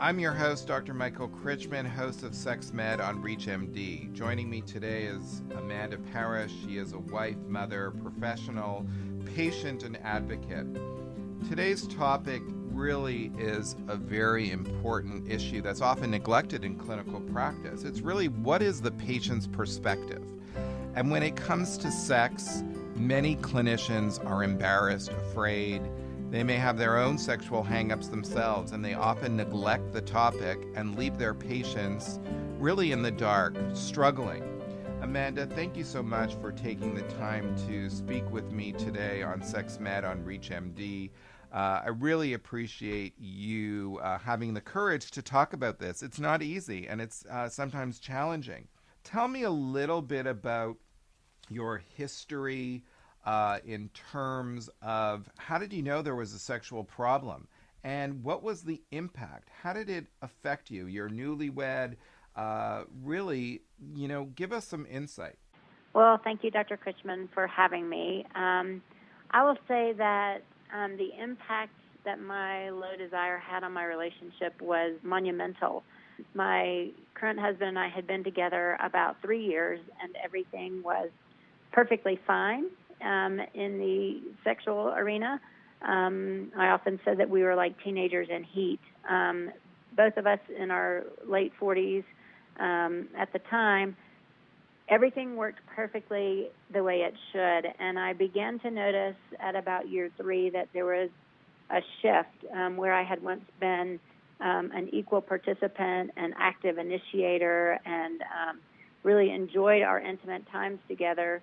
I'm your host, Dr. Michael Krychman, host of Sex Med on ReachMD. Joining me today is Amanda Parrish. She is a wife, mother, professional, patient, and advocate. Today's topic really is a very important issue that's often neglected in clinical practice. It's really, what is the patient's perspective? And when it comes to sex, many clinicians are embarrassed, afraid. They may have their own sexual hang-ups themselves, and they often neglect the topic and leave their patients really in the dark, struggling. Amanda, thank you so much for taking the time to speak with me today on Sex Med on ReachMD. I really appreciate you having the courage to talk about this. It's not easy, and it's sometimes challenging. Tell me a little bit about your history in terms of how did you know there was a sexual problem, and what was the impact? How did it affect you? You're newlywed. Really, give us some insight. Well, thank you, Dr. Krychman, for having me. I will say that the impact that my low desire had on my relationship was monumental. My current husband and I had been together about 3 years, and everything was perfectly fine in the sexual arena. I often said that we were like teenagers in heat. Both of us in our late 40s at the time, everything worked perfectly the way it should. And I began to notice at about year 3 that there was a shift where I had once been an equal participant, an active initiator, and really enjoyed our intimate times together.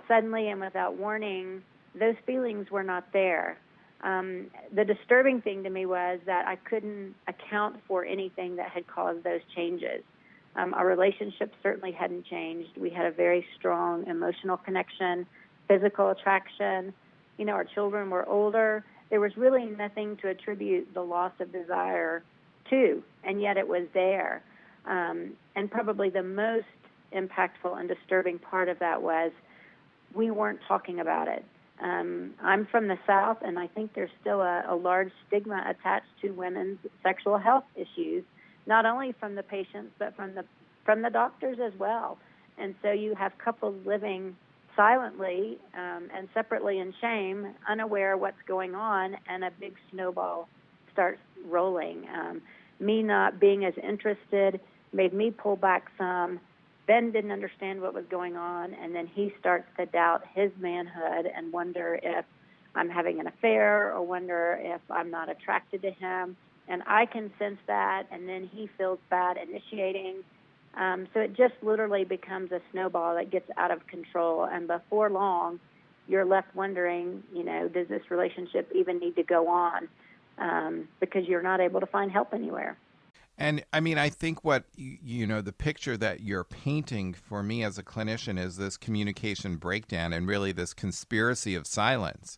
Suddenly and without warning, those feelings were not there. The disturbing thing to me was that I couldn't account for anything that had caused those changes. Our relationship certainly hadn't changed. We had a very strong emotional connection, physical attraction. Our children were older. There was really nothing to attribute the loss of desire to, and yet it was there. And probably the most impactful and disturbing part of that was we weren't talking about it. I'm from the South, and I think there's still a large stigma attached to women's sexual health issues, not only from the patients, but from the doctors as well. And so you have couples living silently and separately in shame, unaware of what's going on, and a big snowball starts rolling. Me not being as interested made me pull back some. Ben didn't understand what was going on, and then he starts to doubt his manhood and wonder if I'm having an affair or wonder if I'm not attracted to him. And I can sense that, and then he feels bad initiating. So it just literally becomes a snowball that gets out of control, and before long, you're left wondering, does this relationship even need to go on? Because you're not able to find help anywhere. And I think what, the picture that you're painting for me as a clinician is this communication breakdown and really this conspiracy of silence.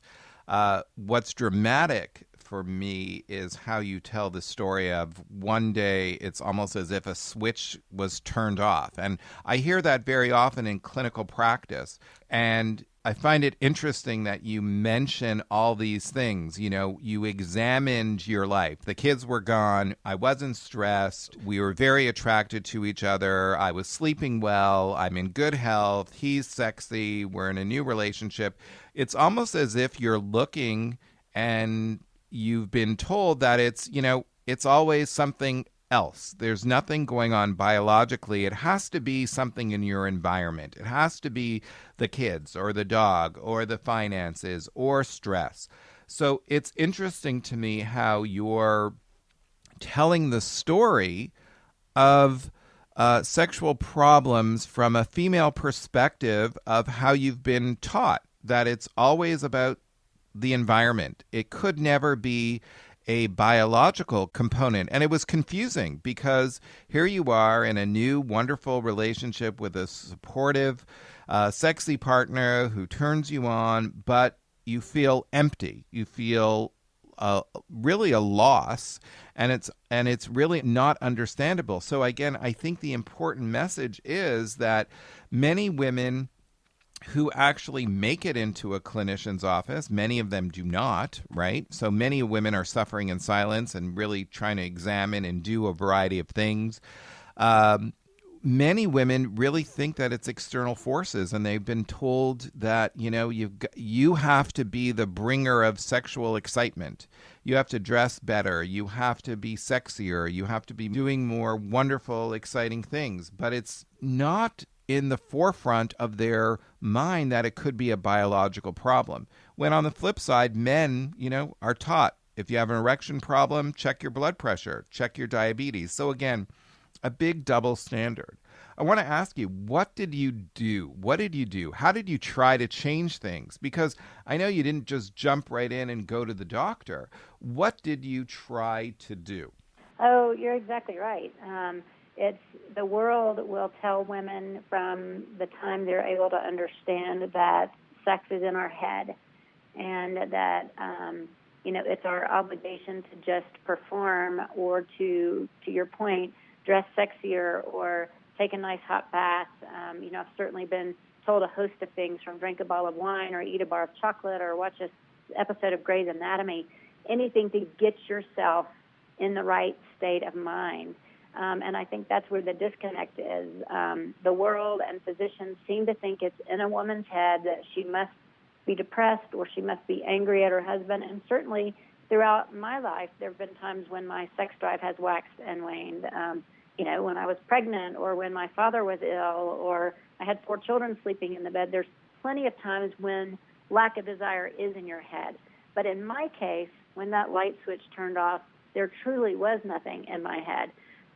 What's dramatic for me is how you tell the story of one day it's almost as if a switch was turned off. And I hear that very often in clinical practice. And I find it interesting that you mention all these things. You examined your life. The kids were gone. I wasn't stressed. We were very attracted to each other. I was sleeping well. I'm in good health. He's sexy. We're in a new relationship. It's almost as if you're looking and you've been told that it's always something else. There's nothing going on biologically. It has to be something in your environment. It has to be the kids or the dog or the finances or stress. So it's interesting to me how you're telling the story of sexual problems from a female perspective of how you've been taught that it's always about the environment. It could never be a biological component. And it was confusing because here you are in a new, wonderful relationship with a supportive, sexy partner who turns you on, but you feel empty. You feel really a loss, and it's really not understandable. So again, I think the important message is that many women who actually make it into a clinician's office. Many of them do not, right? So many women are suffering in silence and really trying to examine and do a variety of things. Many women really think that it's external forces, and they've been told that, you have to be the bringer of sexual excitement. You have to dress better. You have to be sexier. You have to be doing more wonderful, exciting things. But it's not in the forefront of their mind that it could be a biological problem. When on the flip side, men, are taught, if you have an erection problem, check your blood pressure, check your diabetes. So again, a big double standard. I want to ask you, what did you do? What did you do? How did you try to change things? Because I know you didn't just jump right in and go to the doctor. What did you try to do? Oh, you're exactly right. It's the world will tell women from the time they're able to understand that sex is in our head, and that it's our obligation to just perform, or to your point, dress sexier or take a nice hot bath. I've certainly been told a host of things, from drink a bottle of wine or eat a bar of chocolate or watch an episode of Grey's Anatomy, anything to get yourself in the right state of mind. And I think that's where the disconnect is. The world and physicians seem to think it's in a woman's head that she must be depressed or she must be angry at her husband. And certainly throughout my life, there have been times when my sex drive has waxed and waned. When I was pregnant, or when my father was ill, or I had 4 children sleeping in the bed. There's plenty of times when lack of desire is in your head. But in my case, when that light switch turned off, there truly was nothing in my head.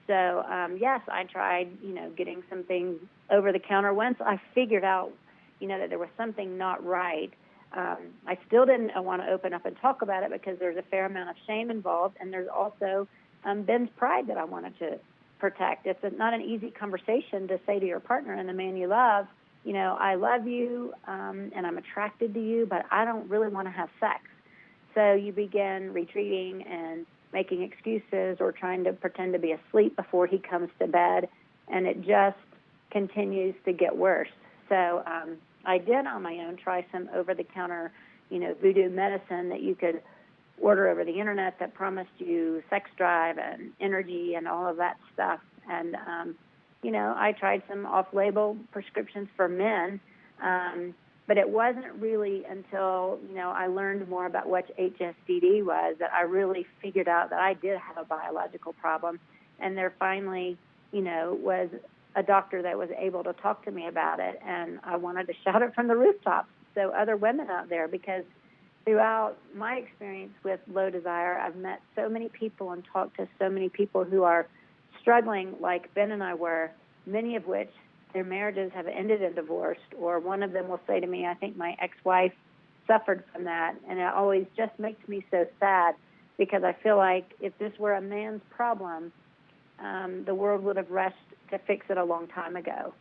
So, yes, I tried, getting some things over the counter. Once I figured out, that there was something not right, I still didn't want to open up and talk about it, because there's a fair amount of shame involved, and there's also Ben's pride that I wanted to protect. It's not an easy conversation to say to your partner and the man you love, I love you, and I'm attracted to you, but I don't really want to have sex. So you begin retreating and making excuses, or trying to pretend to be asleep before he comes to bed, and it just continues to get worse. So I did on my own try some over-the-counter, voodoo medicine that you could order over the internet that promised you sex drive and energy and all of that stuff. And, I tried some off-label prescriptions for men, but it wasn't really until, I learned more about what HSDD was that I really figured out that I did have a biological problem. And there finally, was a doctor that was able to talk to me about it, and I wanted to shout it from the rooftops so other women out there, because throughout my experience with low desire, I've met so many people and talked to so many people who are struggling like Ben and I were, many of which their marriages have ended in divorce, or one of them will say to me, I think my ex-wife suffered from that. And it always just makes me so sad, because I feel like if this were a man's problem, the world would have rushed to fix it a long time ago.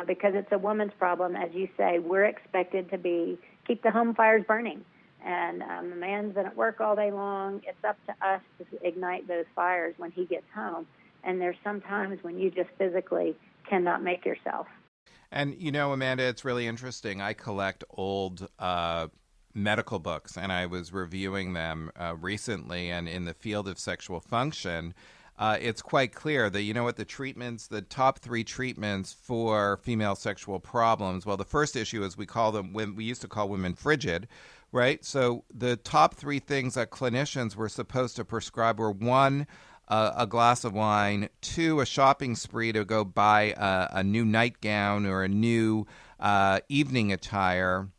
Because it's a woman's problem, as you say, we're expected to keep the home fires burning. And the man's been at work all day long. It's up to us to ignite those fires when he gets home. And there's some times when you just physically cannot make yourself. And, Amanda, it's really interesting. I collect old medical books, and I was reviewing them recently. And in the field of sexual function, it's quite clear that, the top 3 treatments for female sexual problems, well, the first issue is we used to call women frigid, right? So the top 3 things that clinicians were supposed to prescribe were 1, a glass of wine, 2, a shopping spree to go buy a new nightgown or a new evening attire,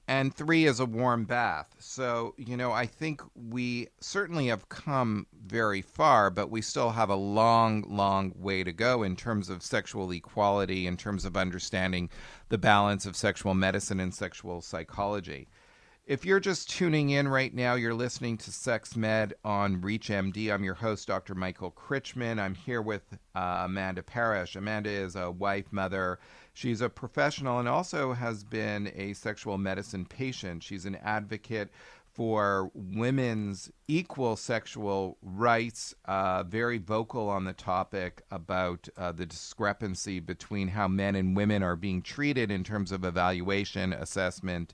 and 3 is a warm bath. So, I think we certainly have come very far, but we still have a long, long way to go in terms of sexual equality, in terms of understanding the balance of sexual medicine and sexual psychology. If you're just tuning in right now, you're listening to Sex Med on ReachMD. I'm your host, Dr. Michael Krychman. I'm here with Amanda Parrish. Amanda is a wife, mother. She's a professional and also has been a sexual medicine patient. She's an advocate for women's equal sexual rights, very vocal on the topic about the discrepancy between how men and women are being treated in terms of evaluation, assessment,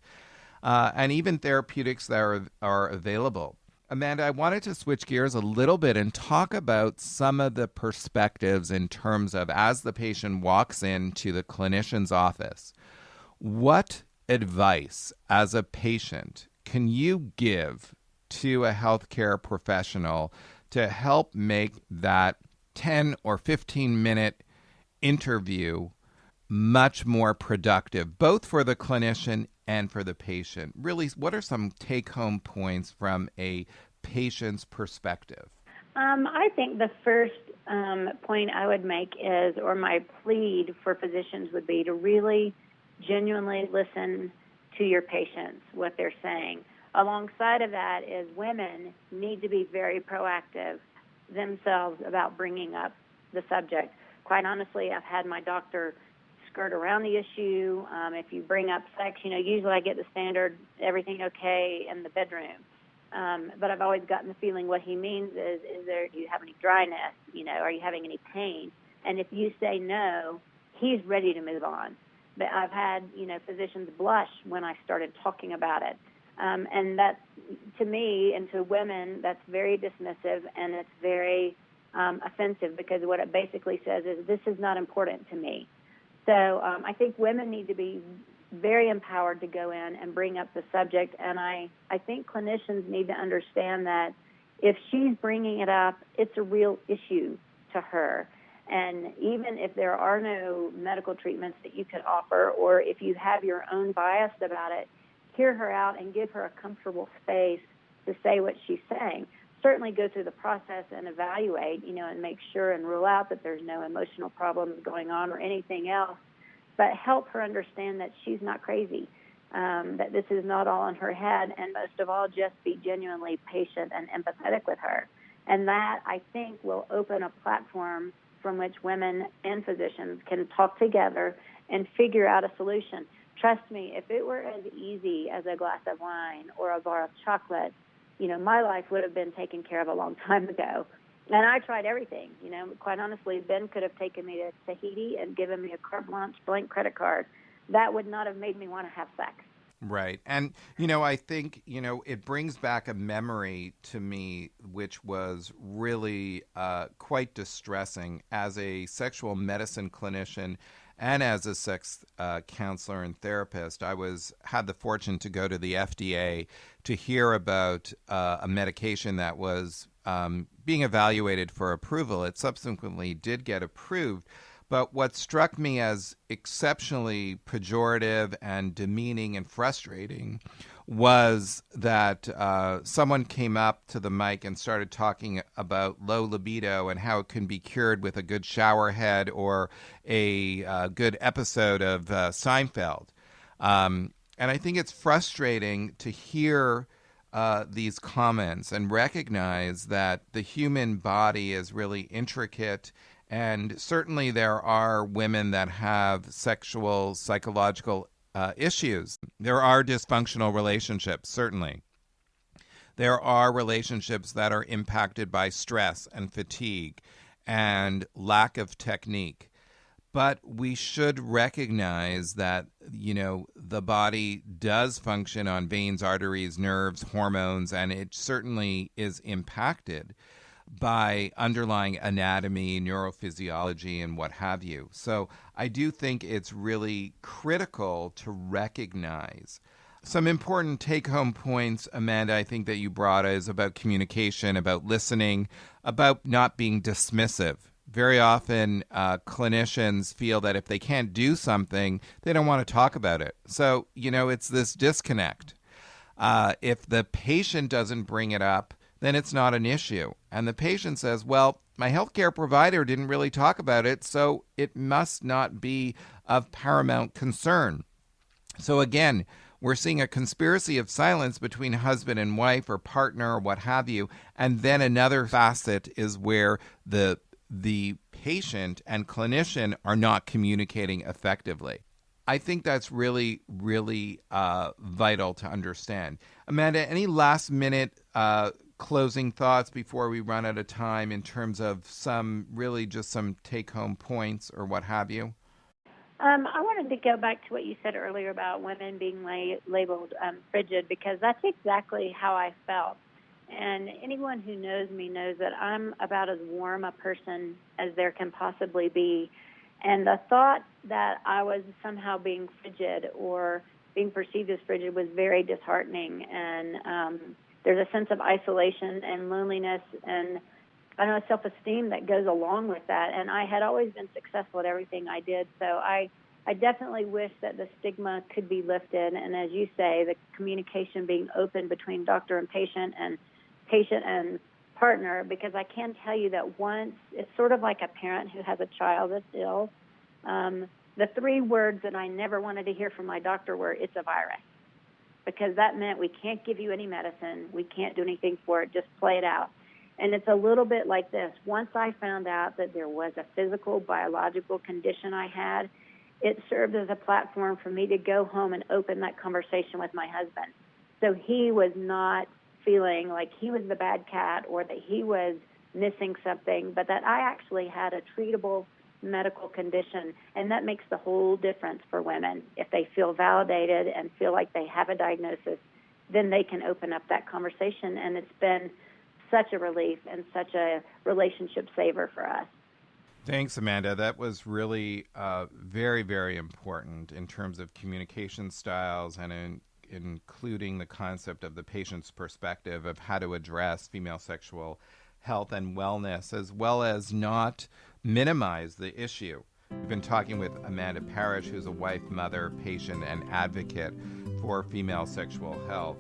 and even therapeutics that are available. Amanda, I wanted to switch gears a little bit and talk about some of the perspectives in terms of as the patient walks into the clinician's office, what advice as a patient can you give to a healthcare professional to help make that 10 or 15-minute interview much more productive, both for the clinician and for the patient? Really, what are some take-home points from a patient's perspective? I think the first point I would make is, or my plead for physicians would be to really genuinely listen to your patients, what they're saying. Alongside of that is women need to be very proactive themselves about bringing up the subject. Quite honestly, I've had my doctor skirt around the issue. If you bring up sex, usually I get the standard, everything okay in the bedroom. But I've always gotten the feeling what he means is do you have any dryness? Are you having any pain? And if you say no, he's ready to move on. But I've had, physicians blush when I started talking about it. And that, to me and to women, that's very dismissive and it's very offensive, because what it basically says is this is not important to me. So I think women need to be very empowered to go in and bring up the subject. And I think clinicians need to understand that if she's bringing it up, it's a real issue to her. And even if there are no medical treatments that you could offer, or if you have your own bias about it, hear her out and give her a comfortable space to say what she's saying. Certainly go through the process and evaluate, and make sure and rule out that there's no emotional problems going on or anything else, but help her understand that she's not crazy, that this is not all in her head, and most of all, just be genuinely patient and empathetic with her. And that, I think, will open a platform from which women and physicians can talk together and figure out a solution. Trust me, if it were as easy as a glass of wine or a bar of chocolate, my life would have been taken care of a long time ago. And I tried everything. Quite honestly, Ben could have taken me to Tahiti and given me a carte blanche blank credit card. That would not have made me want to have sex. Right. And, I think, it brings back a memory to me, which was really quite distressing as a sexual medicine clinician and as a sex counselor and therapist. I had the fortune to go to the FDA to hear about a medication that was being evaluated for approval. It subsequently did get approved. But what struck me as exceptionally pejorative and demeaning and frustrating was that someone came up to the mic and started talking about low libido and how it can be cured with a good shower head or a good episode of Seinfeld. And I think it's frustrating to hear these comments and recognize that the human body is really intricate. And certainly there are women that have sexual, psychological issues. There are dysfunctional relationships, certainly. There are relationships that are impacted by stress and fatigue and lack of technique. But we should recognize that, the body does function on veins, arteries, nerves, hormones, and it certainly is impacted by underlying anatomy, neurophysiology, and what have you. So I do think it's really critical to recognize some important take-home points, Amanda, I think that you brought is about communication, about listening, about not being dismissive. Very often, clinicians feel that if they can't do something, they don't want to talk about it. So, it's this disconnect. If the patient doesn't bring it up, then it's not an issue. And the patient says, well, my healthcare provider didn't really talk about it, so it must not be of paramount concern. So again, we're seeing a conspiracy of silence between husband and wife or partner or what have you. And then another facet is where the patient and clinician are not communicating effectively. I think that's really, really vital to understand. Amanda, any last minute closing thoughts before we run out of time in terms of some take home points or what have you? I wanted to go back to what you said earlier about women being labeled frigid, because that's exactly how I felt. And anyone who knows me knows that I'm about as warm a person as there can possibly be. And the thought that I was somehow being frigid or being perceived as frigid was very disheartening. And there's a sense of isolation and loneliness and, I don't know, self-esteem that goes along with that. And I had always been successful at everything I did. So I definitely wish that the stigma could be lifted. And as you say, the communication being open between doctor and patient and partner, because I can tell you that once, it's sort of like a parent who has a child that's ill. The 3 words that I never wanted to hear from my doctor were, "It's a virus," because that meant we can't give you any medicine, we can't do anything for it, just play it out. And it's a little bit like this. Once I found out that there was a physical, biological condition I had, it served as a platform for me to go home and open that conversation with my husband. So he was not feeling like he was the bad cat or that he was missing something, but that I actually had a treatable medical condition. And that makes the whole difference for women. If they feel validated and feel like they have a diagnosis, then they can open up that conversation. And it's been such a relief and such a relationship saver for us. Thanks, Amanda. That was really very, very important in terms of communication styles and including the concept of the patient's perspective of how to address female sexual health and wellness, as well as not minimize the issue. We've been talking with Amanda Parrish, who's a wife, mother, patient, and advocate for female sexual health.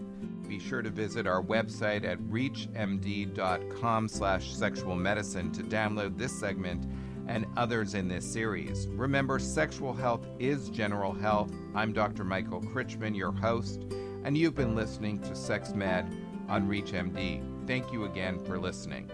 Be sure to visit our website at reachmd.com/sexual medicine to download this segment and others in this series. Remember, sexual health is general health. I'm Dr. Michael Krychman, your host, and you've been listening to Sex Med on ReachMD. Thank you again for listening.